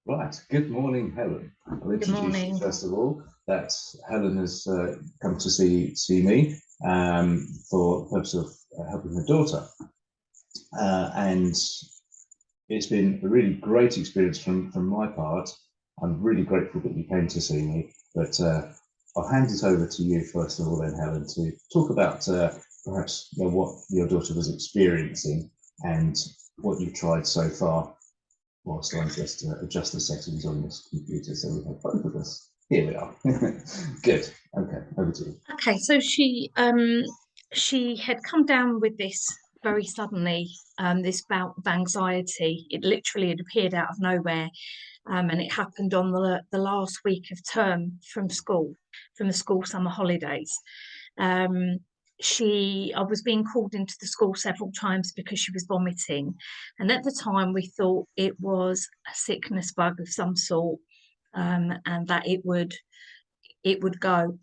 Right. Good morning, Helen. I'll Good introduce you morning. first of all. That Helen has come to see me for the purpose of helping her daughter, and it's been a really great experience from my part. I'm really grateful that you came to see me, but I'll hand it over to you first of all, then Helen, to talk about perhaps what your daughter was experiencing and what you've tried so far whilst I just adjust the settings on this computer so we have both of us. Here we are. Good. Okay, over to you. Okay, so she had come down with this very suddenly, this bout of anxiety. It literally had appeared out of nowhere, and it happened on the last week of term from school, from the school summer holidays. Um, I was being called into the school several times because she was vomiting, and at the time we thought it was a sickness bug of some sort, and that it would go.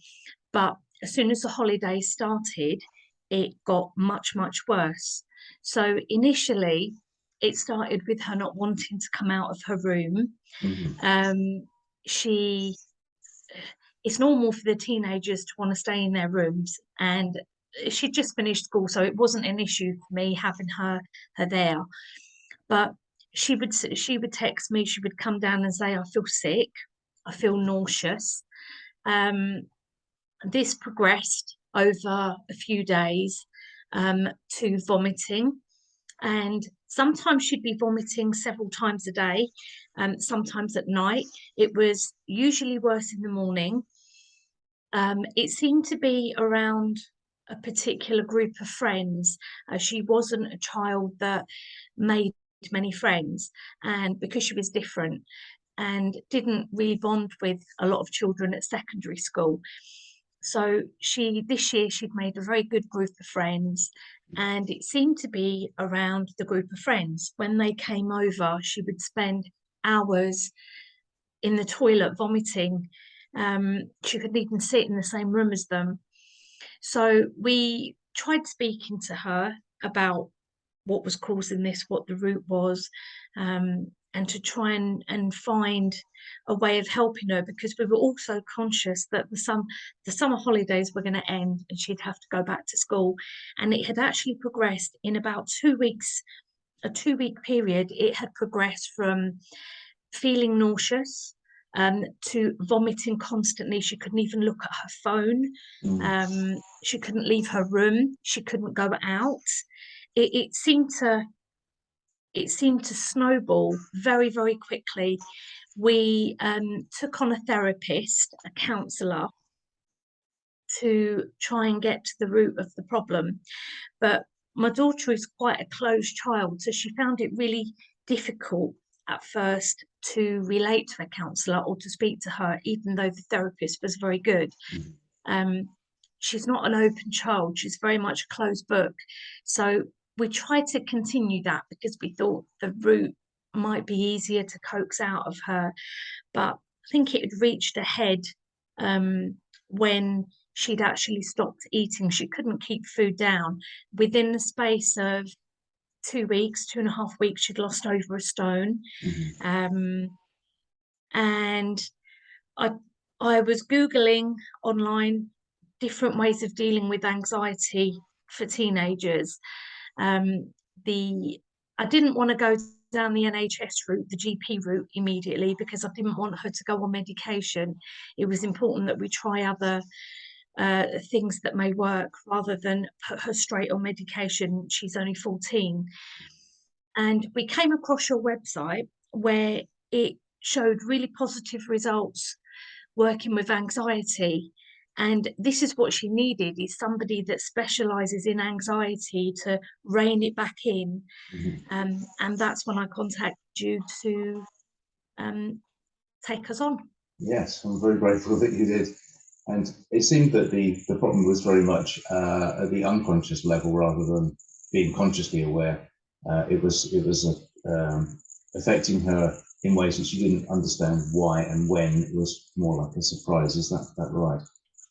But as soon as the holidays started, it got much, much worse. So initially, it started with her not wanting to come out of her room. Mm-hmm. Um, she, it's normal for the teenagers to want to stay in their rooms, and she'd just finished school, so it wasn't an issue for me having her there. But she would text me. She would come down and say, "I feel sick. I feel nauseous." Um, this progressed over a few days to vomiting, and sometimes she'd be vomiting several times a day, sometimes at night. It was usually worse in the morning. It seemed to be around a particular group of friends. She wasn't a child that made many friends, and because she was different and didn't really bond with a lot of children at secondary school. So this year she'd made a very good group of friends, and it seemed to be around the group of friends. When they came over, she would spend hours in the toilet vomiting. She couldn't even sit in the same room as them. So we tried speaking to her about what was causing this, what the root was, and to try and find a way of helping her, because we were also conscious that the summer holidays were going to end and she'd have to go back to school. And it had actually progressed in about 2 weeks, a 2 week period. It had progressed from feeling nauseous to vomiting constantly. She couldn't even look at her phone. Mm. She couldn't leave her room. She couldn't go out. It, it seemed to it seemed to snowball very, very quickly. We took on a therapist, a counsellor, to try and get to the root of the problem. But my daughter is quite a closed child, so she found it really difficult at first to relate to a counsellor or to speak to her, even though the therapist was very good. Mm. Um, she's not an open child, she's very much a closed book. So we tried to continue that because we thought the route might be easier to coax out of her. But I think it had reached a head when she'd actually stopped eating. She couldn't keep food down. Within the space of 2 weeks, 2.5 weeks, she'd lost over a stone. Mm-hmm. Um, and I I was Googling online different ways of dealing with anxiety for teenagers. Um, the I didn't want to go down the NHS route, the GP route immediately, because I didn't want her to go on medication. It was important that we try other things that may work rather than put her straight on medication. She's only 14. And we came across your website where it showed really positive results working with anxiety. And this is what she needed, is somebody that specializes in anxiety to rein it back in. Mm-hmm. And that's when I contacted you to um, take us on. Yes, I'm very grateful that you did. And it seemed that the problem was very much at the unconscious level rather than being consciously aware. It was affecting her in ways that she didn't understand why and when. It was more like a surprise. Is that right?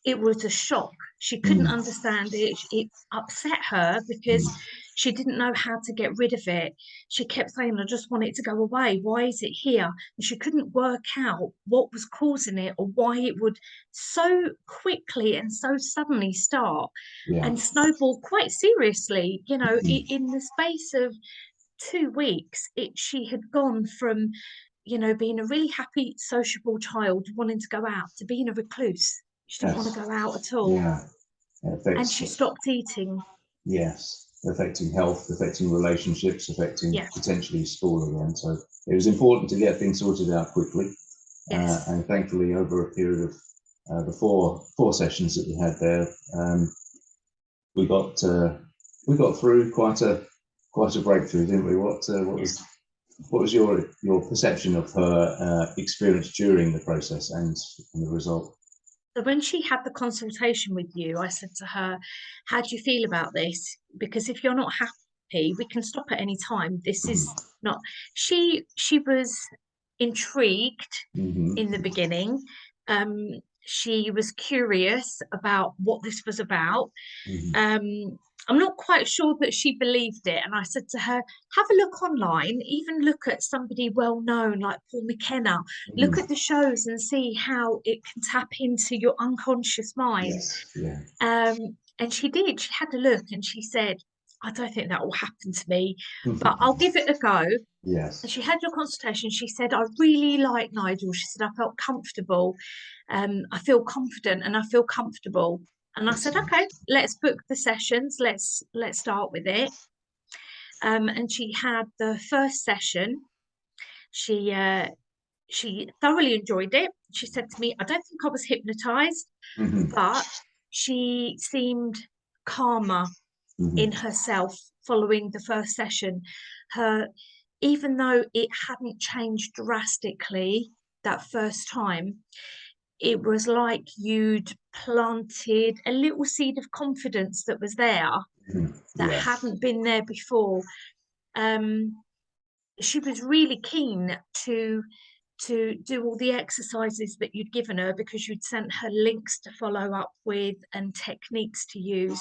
It was a shock. She couldn't Mm. understand it. It upset her because Mm. She didn't know how to get rid of it. She kept saying, I just want it to go away. Why is it here? And she couldn't work out what was causing it, or why it would so quickly and so suddenly start Yeah. and snowball quite seriously. Mhm. In the space of 2 weeks, she had gone from, being a really happy, sociable child wanting to go out to being a recluse. She didn't want to Yes. go out at all. Yeah. It And affects, she stopped eating. yes, affecting health, affecting relationships, affecting Yeah. potentially school again. So it was important to get things sorted out quickly. Yes. And thankfully, over a period of the four sessions that we had there, we got through quite a breakthrough, didn't we? What was your perception of her experience during the process and the result? So when she had the consultation with you, I said to her, how do you feel about this? Because if you're not happy, we can stop at any time. This is not, she was intrigued Mm-hmm. in the beginning. She was curious about what this was about. Mm-hmm. I'm not quite sure that she believed it. And I said to her, have a look online, even look at somebody well known like Paul McKenna. Look Mm-hmm. at the shows and see how it can tap into your unconscious mind. Yes. Yeah. And she did. She had a look and she said, I don't think that will happen to me, but I'll give it a go. And Yes. she had your consultation. She said, I really like Nigel. She said, I felt comfortable. I feel confident and I feel comfortable. And I said, Excellent. okay, let's book the sessions. Let's start with it. And she had the first session. She thoroughly enjoyed it. She said to me, I don't think I was hypnotized, Mm-hmm. but she seemed calmer in Mm-hmm. herself following the first session. Her, even though it hadn't changed drastically that first time, it was like you'd planted a little seed of confidence that was there, Mm-hmm. that Yeah. hadn't been there before. She was really keen to do all the exercises that you'd given her, because you'd sent her links to follow up with and techniques to use,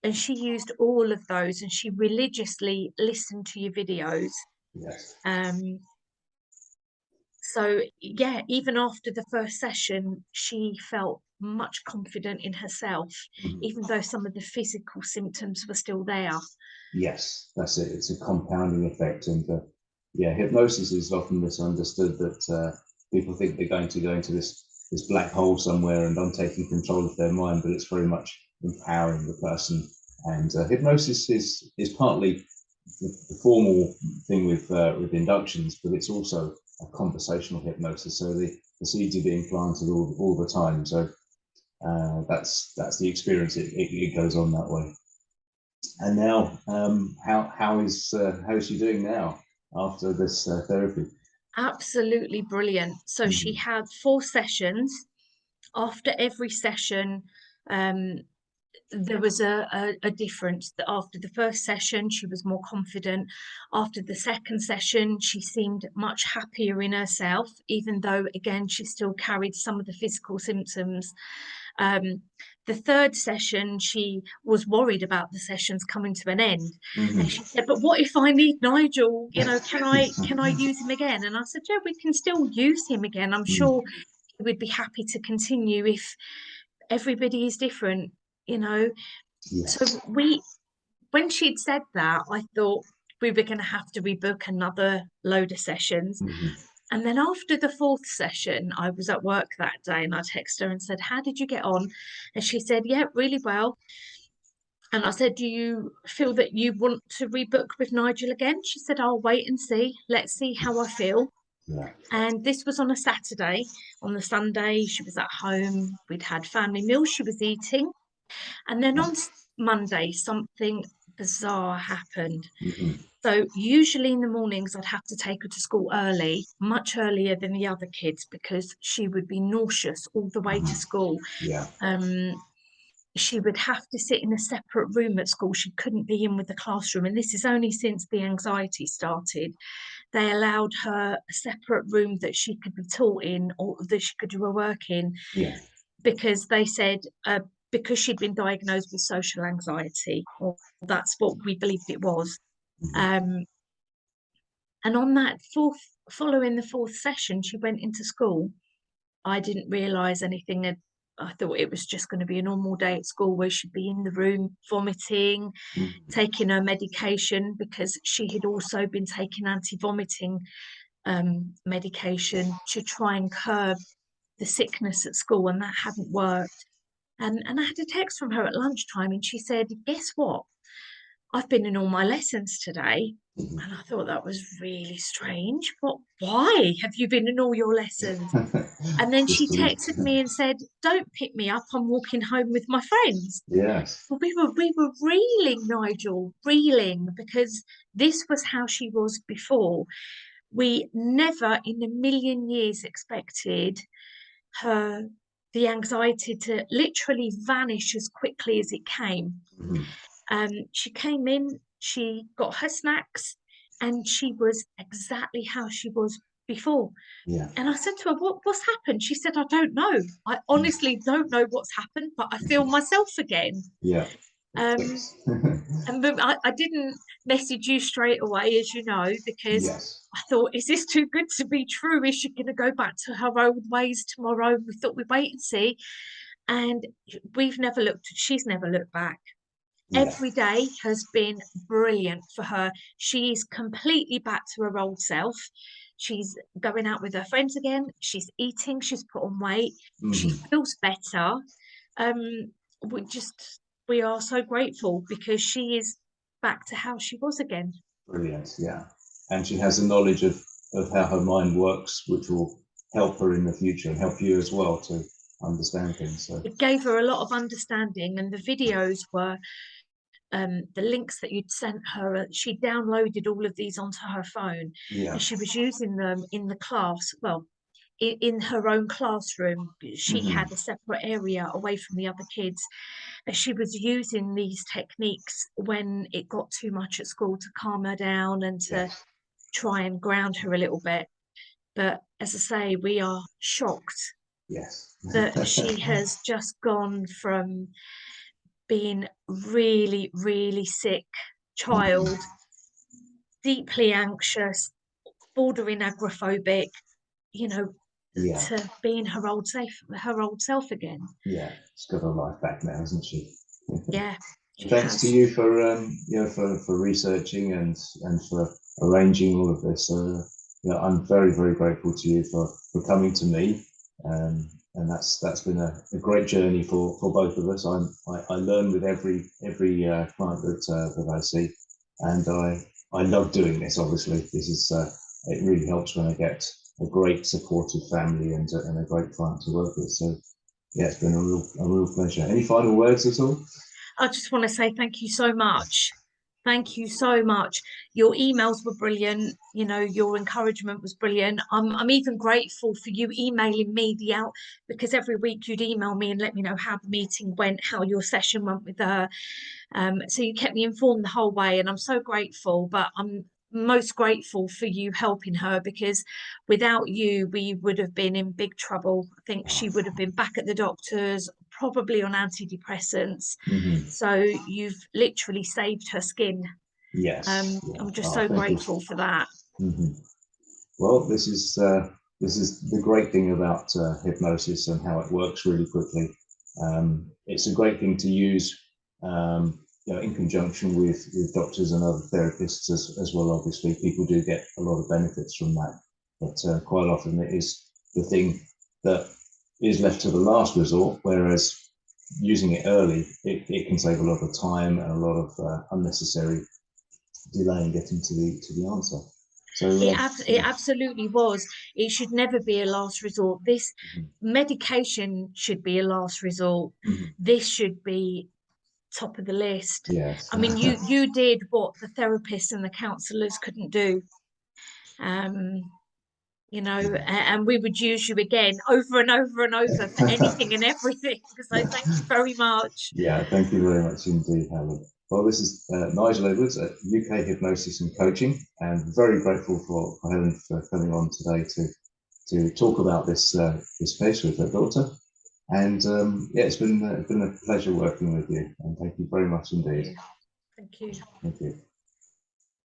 and she used all of those, and she religiously listened to your videos. Yes. So yeah, even after the first session, she felt much confident in herself, Mm-hmm. even though some of the physical symptoms were still there. Yes, that's it. It's a compounding effect, and yeah, hypnosis is often misunderstood. That people think they're going to go into this black hole somewhere and I'm taking control of their mind, but it's very much empowering the person. And hypnosis is partly the formal thing with inductions, but it's also a conversational hypnosis. So the seeds are being planted all the time. So that's the experience. It goes on that way. And now, how is she doing now after this therapy? Absolutely brilliant. So she Mm-hmm. had 4 sessions. After every session, um, there was a difference. That after the first session, she was more confident. After the second session, she seemed much happier in herself, even though, again, she still carried some of the physical symptoms. Um, the third session, she was worried about the sessions coming to an end, and she said, "But what if I need Nigel? Can I use him again?" And I said, "Yeah, we can still use him again. I'm sure he would be happy to continue if everybody is different, you know." So Yes. when she'd said that, I thought we were going to have to rebook another load of sessions. Mm-hmm. And then after the fourth session, I was at work that day and I texted her and said, how did you get on? And she said, yeah, really well. And I said, do you feel that you want to rebook with Nigel again? She said, I'll wait and see. Let's see how I feel. Yeah. And this was on a Saturday. On the Sunday, she was at home. We'd had family meals. She was eating. And then on Monday, something bizarre happened. Mm-hmm. So usually in the mornings, I'd have to take her to school early, much earlier than the other kids, because she would be nauseous all the way to Mm-hmm. school. Yeah. She would have to sit in a separate room at school. She couldn't be in with the classroom. And this is only since the anxiety started. They allowed her a separate room that she could be taught in, or that she could do her work in, Yeah. because they said because she'd been diagnosed with social anxiety, or that's what we believed it was. Um, and on that following the fourth session, she went into school. I didn't realise anything. I thought it was just going to be a normal day at school where she'd be in the room vomiting, taking her medication, because she had also been taking anti-vomiting medication to try and curb the sickness at school, and that hadn't worked. And I had a text from her at lunchtime, and she said, "Guess what? I've been in all my lessons today." And I thought that was really strange. But why have you been in all your lessons? And then she texted me and said, "Don't pick me up. I'm walking home with my friends." Yes. Well, we were reeling, Nigel, reeling, because this was how she was before. We never in a million years expected the anxiety to literally vanish as quickly as it came. She came in, she got her snacks, and she was exactly how she was before. Yeah. And I said to her, what's happened? She said, "I don't know. I honestly don't know what's happened, but I feel myself again." Yeah. And I didn't message you straight away, as you know, because Yes. I thought, is this too good to be true? Is she going to go back to her old ways tomorrow? We thought we'd wait and see. And she's never looked back. Yeah. Every day has been brilliant for her. She's completely back to her old self. She's going out with her friends again. She's eating. She's put on weight. She feels better. Um, we just we are so grateful because she is back to how she was again. Brilliant. Yeah. And she has a knowledge of how her mind works, which will help her in the future and help you as well to understand things. So It gave her a lot of understanding, and the videos were the links that you'd sent her. She downloaded all of these onto her phone, yeah. and she was using them in the class. Well, in her own classroom, she had a separate area away from the other kids. And she was using these techniques when it got too much at school to calm her down and to Yes. try and ground her a little bit. But as I say, we are shocked Yes. that she has just gone from being really, really sick child, deeply anxious, bordering agoraphobic, you know, Yeah. to being her old self again. Yeah. She's got her life back now, hasn't she? Yeah, she Thanks to has. you for for researching and for arranging all of this. I'm very, very grateful to you for coming to me, and that's been a great journey for both of us. I learn with every client that I see, and I love doing this. Obviously, this is it really helps when I get a great supportive family and a great client to work with. So yeah, it's been a real pleasure. Any final words at all? I just want to say thank you so much. Thank you so much. Your emails were brilliant. You know, your encouragement was brilliant. I'm even grateful for you emailing me because every week you'd email me and let me know how the meeting went, how your session went with her. So you kept me informed the whole way, and I'm so grateful. But I'm most grateful for you helping her, because without you, we would have been in big trouble. I think she would have been back at the doctor's, probably on antidepressants. So you've literally saved her skin. Yes. Yeah. I'm just so Thank you. grateful for that. Well, this is the great thing about hypnosis and how it works really quickly. It's a great thing to use in conjunction with doctors and other therapists as well. Obviously, people do get a lot of benefits from that, but quite often it is the thing that is left to the last resort, whereas using it early, it can save a lot of time and a lot of unnecessary delay in getting to the answer. So It absolutely was. It should never be a last resort. This medication should be a last resort. This should be top of the list. yes. I mean, you did what the therapists and the counsellors couldn't do. And we would use you again over and over and over for anything and everything. So thank you very much. Yeah, thank you very much indeed, Helen. Well, this is Nigel Edwards at UK Hypnosis and Coaching, and very grateful for Helen for coming on today to talk about this case with her daughter. And yeah, it's been a pleasure working with you, and thank you very much indeed. Thank you. Thank you.